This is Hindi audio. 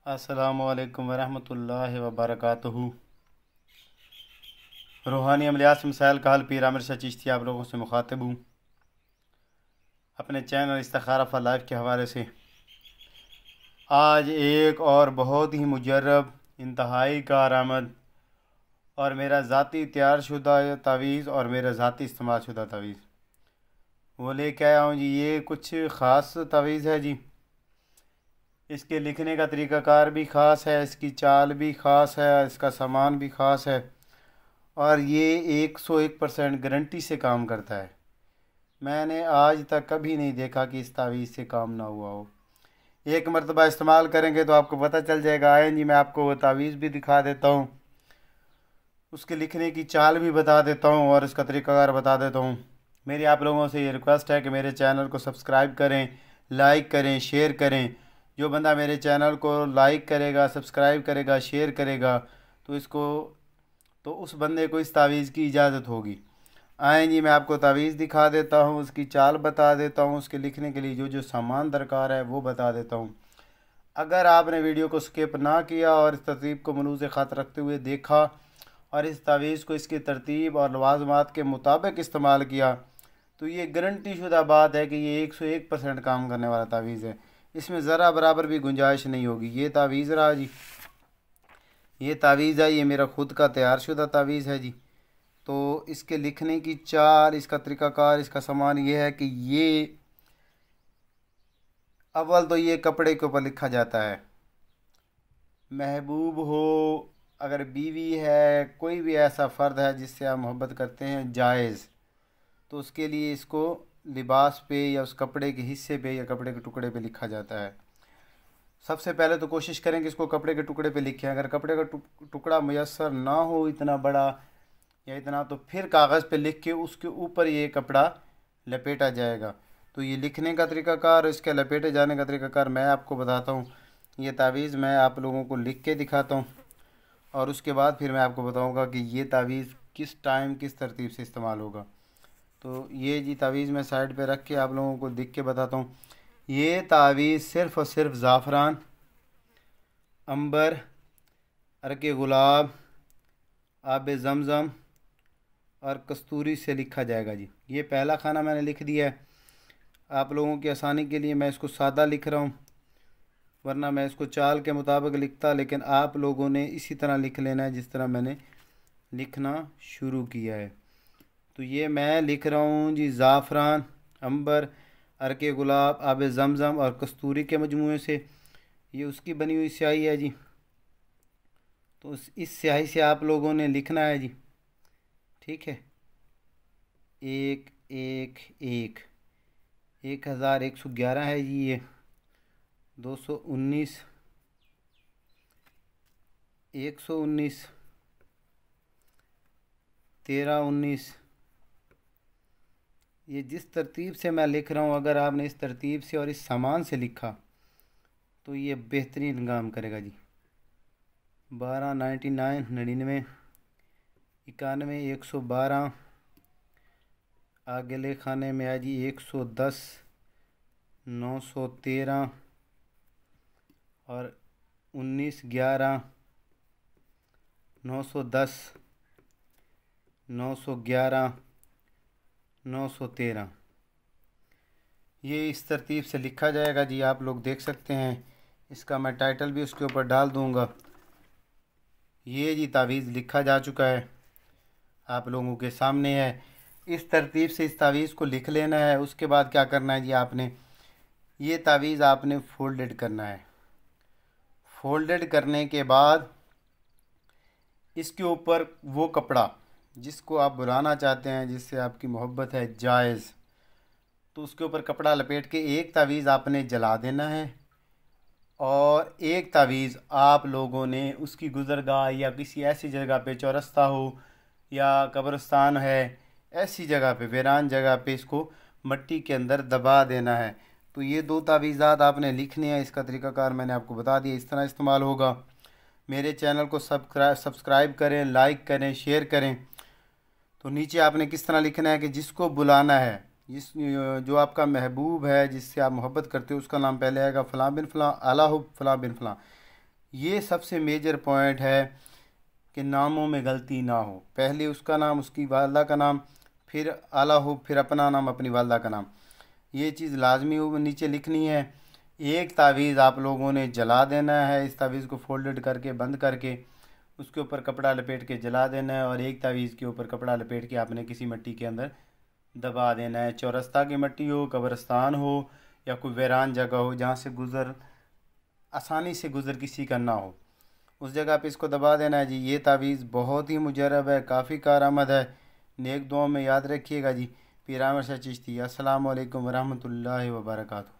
अस्सलामुअलैकुम वरहमतुल्लाहि वबरकातुहू। रूहानी अमलियात से मसाइल का हल पीर आमिर शाह चिश्ती आप लोगों से मुखातिब हूँ अपने चैनल इस्तिखारा फॉर लाइफ के हवाले से। आज एक और बहुत ही मुजर्रब, इंतहाई कारआमद और मेरा ज़ाती तैयार शुदा तावीज़ और मेरा ज़ाती इस्तेमाल शुदा तावीज़ वो लेके आया हूँ जी। ये कुछ ख़ास तावीज़ है जी। इसके लिखने का तरीक़ाकार भी ख़ास है, इसकी चाल भी ख़ास है, इसका सामान भी ख़ास है और ये 101% गारंटी से काम करता है। मैंने आज तक कभी नहीं देखा कि इस तावीज़ से काम ना हुआ हो। एक मरतबा इस्तेमाल करेंगे तो आपको पता चल जाएगा। आए जी, मैं आपको वो तावीज़ भी दिखा देता हूँ, उसके लिखने की चाल भी बता देता हूँ और इसका तरीक़ाकार बता देता हूँ। मेरी आप लोगों से ये रिक्वेस्ट है कि मेरे चैनल को सब्सक्राइब करें, लाइक करें, शेयर करें। जो बंदा मेरे चैनल को लाइक करेगा, सब्सक्राइब करेगा, शेयर करेगा तो उस बंदे को इस तावीज़ की इजाज़त होगी। आएँ जी, मैं आपको तावीज़ दिखा देता हूँ, उसकी चाल बता देता हूँ, उसके लिखने के लिए जो जो सामान दरकार है वो बता देता हूँ। अगर आपने वीडियो को स्किप ना किया और इस तरतीब को मलूज़ ख़ातर रखते हुए देखा और इस तावीज़ को इसकी तरतीब और लवाज़मात के मुताबिक इस्तेमाल किया तो ये गारंटी शुदा बात है कि ये 101% काम करने वाला तावीज़ है। इसमें ज़रा बराबर भी गुंजाइश नहीं होगी। ये तावीज़ रहा जी, ये तावीज़ है, ये मेरा ख़ुद का तैयार शुदा तावीज़ है जी। तो इसके लिखने की चाल, इसका तरीक़ाकार, इसका सामान ये है कि ये अव्वल तो ये कपड़े के ऊपर लिखा जाता है। महबूब हो, अगर बीवी है, कोई भी ऐसा फ़र्द है जिससे आप मोहब्बत करते हैं जायज़, तो उसके लिए इसको लिबास पे या उस कपड़े के हिस्से पे या कपड़े के टुकड़े पे लिखा जाता है। सबसे पहले तो कोशिश करें कि इसको कपड़े के टुकड़े पे लिखें। अगर कपड़े का टुकड़ा मुयस्सर ना हो इतना बड़ा या इतना, तो फिर कागज़ पे लिख के उसके ऊपर ये कपड़ा लपेटा जाएगा। तो ये लिखने का तरीक़ाकार, इसके लपेटे जाने का तरीक़ाकार मैं आपको बताता हूँ। ये तावीज़ मैं आप लोगों को लिख के दिखाता हूँ और उसके बाद फिर मैं आपको बताऊँगा कि ये तावीज़ किस टाइम किस तरतीब से इस्तेमाल होगा। तो ये जी तावीज़ मैं साइड पे रख के आप लोगों को दिख के बताता हूँ। ये तावीज़ सिर्फ़ और सिर्फ ज़ाफ़रान, अंबर, अरके गुलाब, आब ज़मज़म और कस्तूरी से लिखा जाएगा जी। ये पहला खाना मैंने लिख दिया है। आप लोगों की आसानी के लिए मैं इसको सादा लिख रहा हूँ, वरना मैं इसको चाल के मुताबिक लिखता, लेकिन आप लोगों ने इसी तरह लिख लेना है जिस तरह मैंने लिखना शुरू किया है। तो ये मैं लिख रहा हूँ जी, ज़ाफ़रान, अंबर, अरके गुलाब, आब ज़मज़म और कस्तूरी के मजमूए से। ये उसकी बनी हुई स्याही है जी। तो इस स्याही से आप लोगों ने लिखना है जी, ठीक है। 111 1111 है जी। ये 219 119 1319। ये जिस तरतीब से मैं लिख रहा हूँ, अगर आपने इस तरतीब से और इस सामान से लिखा तो ये बेहतरीन काम करेगा जी। 12 99 99 91 112। अगले खाने में आ जी 110 913 और 19 11 910 911 913। ये इस तरतीब से लिखा जाएगा जी। आप लोग देख सकते हैं, इसका मैं टाइटल भी उसके ऊपर डाल दूंगा। ये जी तावीज़ लिखा जा चुका है, आप लोगों के सामने है। इस तरतीब से इस तावीज़ को लिख लेना है। उसके बाद क्या करना है जी, आपने ये तावीज़ आपने फोल्डेड करना है। फोल्डेड करने के बाद इसके ऊपर वो कपड़ा जिसको आप बुलाना चाहते हैं, जिससे आपकी मोहब्बत है जायज़, तो उसके ऊपर कपड़ा लपेट के एक तावीज़ आपने जला देना है और एक तावीज़ आप लोगों ने उसकी गुज़रगाह या किसी ऐसी जगह पे, चौरस्ता हो या कब्रिस्तान है, ऐसी जगह पे, वीरान जगह पे इसको मट्टी के अंदर दबा देना है। तो ये दो तावीज़ात आपने लिखनी है। इसका तरीक़ाकार मैंने आपको बता दिया, इस तरह इस्तेमाल होगा। मेरे चैनल को सब्सक्राइब करें, लाइक करें, शेयर करें। तो नीचे आपने किस तरह लिखना है कि जिसको बुलाना है, जो आपका महबूब है, जिससे आप मोहब्बत करते हो, उसका नाम पहले आएगा फ़लाँ बिन फ़लाँ, आला हो फ़लाँ बिन फ़लाँ। ये सबसे मेजर पॉइंट है कि नामों में गलती ना हो। पहले उसका नाम, उसकी वालदा का नाम, फिर आला हो, फिर अपना नाम, अपनी वालदा का नाम। ये चीज़ लाजमी हो नीचे लिखनी है। एक तावीज़ आप लोगों ने जला देना है। इस तावीज़ को फोल्डेड करके बंद करके उसके ऊपर कपड़ा लपेट के जला देना है, और एक तावीज़ के ऊपर कपड़ा लपेट के आपने किसी मिट्टी के अंदर दबा देना है। चौरस्ता की मिट्टी हो, कब्रिस्तान हो, या कोई वीरान जगह हो जहाँ से आसानी से गुज़र किसी का ना हो, उस जगह पे इसको दबा देना है जी। ये तावीज़ बहुत ही मुजरब है, काफ़ी कारआमद है। नेक दुआ में याद रखिएगा जी। पीर आमिर शाह चिश्ती। अस्सलाम वालेकुम वरहमतुल्लाहि वबरकातुहू।